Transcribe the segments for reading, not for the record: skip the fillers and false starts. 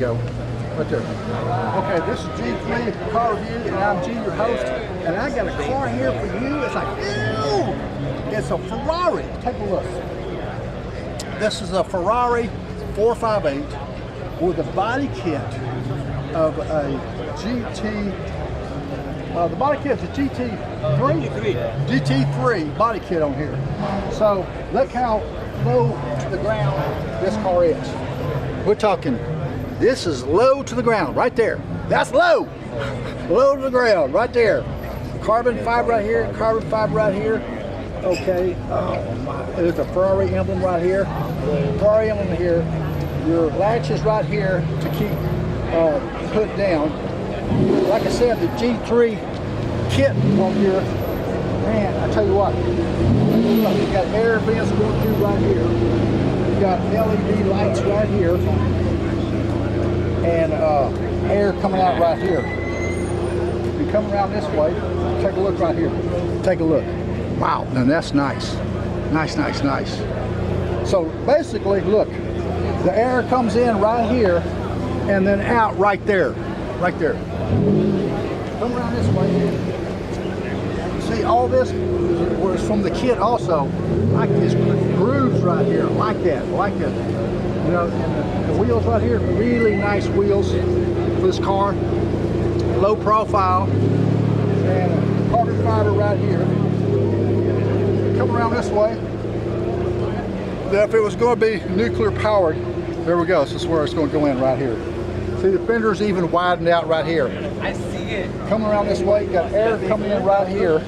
Go right there. Okay, this is G3 Car Review, and I'm G, your host, and I got a car here for you. It's like, ew! It's a Ferrari. Take a look. This is a Ferrari 458 with a body kit of a GT. The body kit is a GT3 body kit on here. So look how low to the ground this car is. We're talking. This is low to the ground, right there. That's low. Low to the ground, right there. Carbon fiber right here, carbon fiber right here. Okay, there's a Ferrari emblem right here. Ferrari emblem here. Your latch is right here to keep put down. Like I said, the G3 kit on here, man, I tell you what. Look, you got air vents going through right here. You got LED lights right here. And air coming out right here. If you come around this way, take a look right here. Take a look. Wow, now that's nice. Nice, nice, nice. So basically, look, the air comes in right here and then out right there. Right there. Come around this way. See, all this was from the kit also. Like this grooves right here, like that, like that. You know, and the wheels right here, really nice wheels for this car. Low profile. And carbon fiber right here. Come around this way. Now, if it was going to be nuclear powered, there we go. This is where it's going to go in right here. See, the fender's even widened out right here. I see it. Coming around this way, you got air coming in right here.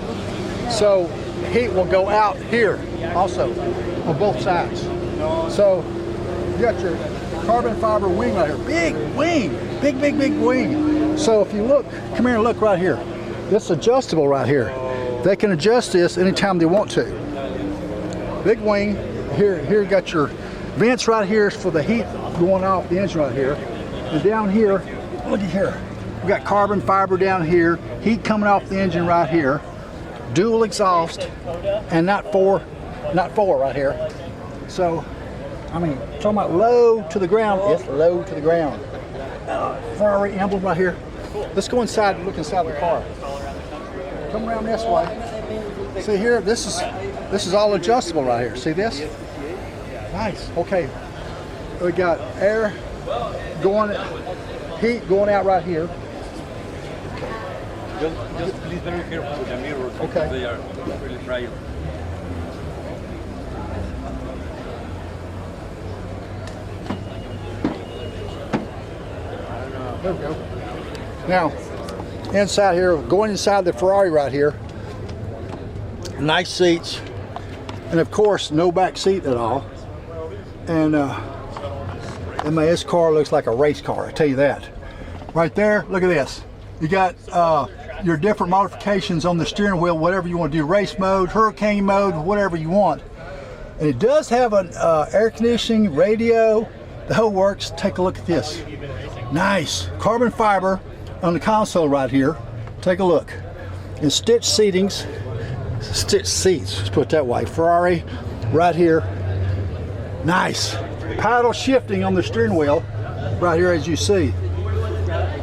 So heat will go out here also on both sides. So you got your carbon fiber wing right here. Big wing. Big, big, big wing. So if you look, come here and look right here. This is adjustable right here. They can adjust this anytime they want to. Big wing. Here you got your vents right here for the heat going off the engine right here. And down here, look at here. We got carbon fiber down here. Heat coming off the engine right here. Dual exhaust, and not four right here. So, I mean, talking about low to the ground, it's low to the ground. Ferrari emblem right here. Let's go inside and look inside the car. Come around this way. See here, this is all adjustable right here. See this? Nice. Okay. We got air going, heat going out right here. Just please very careful with the mirrors because they are really fragile. There we go. Now, inside here, going inside the Ferrari right here, nice seats, and of course, no back seat at all. And this car looks like a race car, I tell you that. Right there, look at this. You got your different modifications on the steering wheel, whatever you want to do, race mode, hurricane mode, whatever you want. And it does have an air conditioning, radio, the whole works. Take a look at this. Nice carbon fiber on the console right here. Take a look. And stitched seatings, stitched seats, let's put it that way. Ferrari right here. Nice. Paddle shifting on the steering wheel right here, as you see.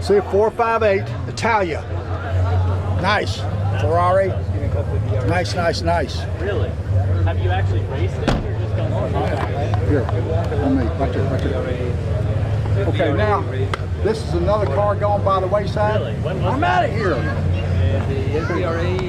See, 458 Italia. Nice. Ferrari. Nice, nice, nice. Really? Have you actually raced it or just gone on that? Here, on me, right there, right there. Okay, now, this is another car going by the wayside. Really? When was I'm out of here. The FRA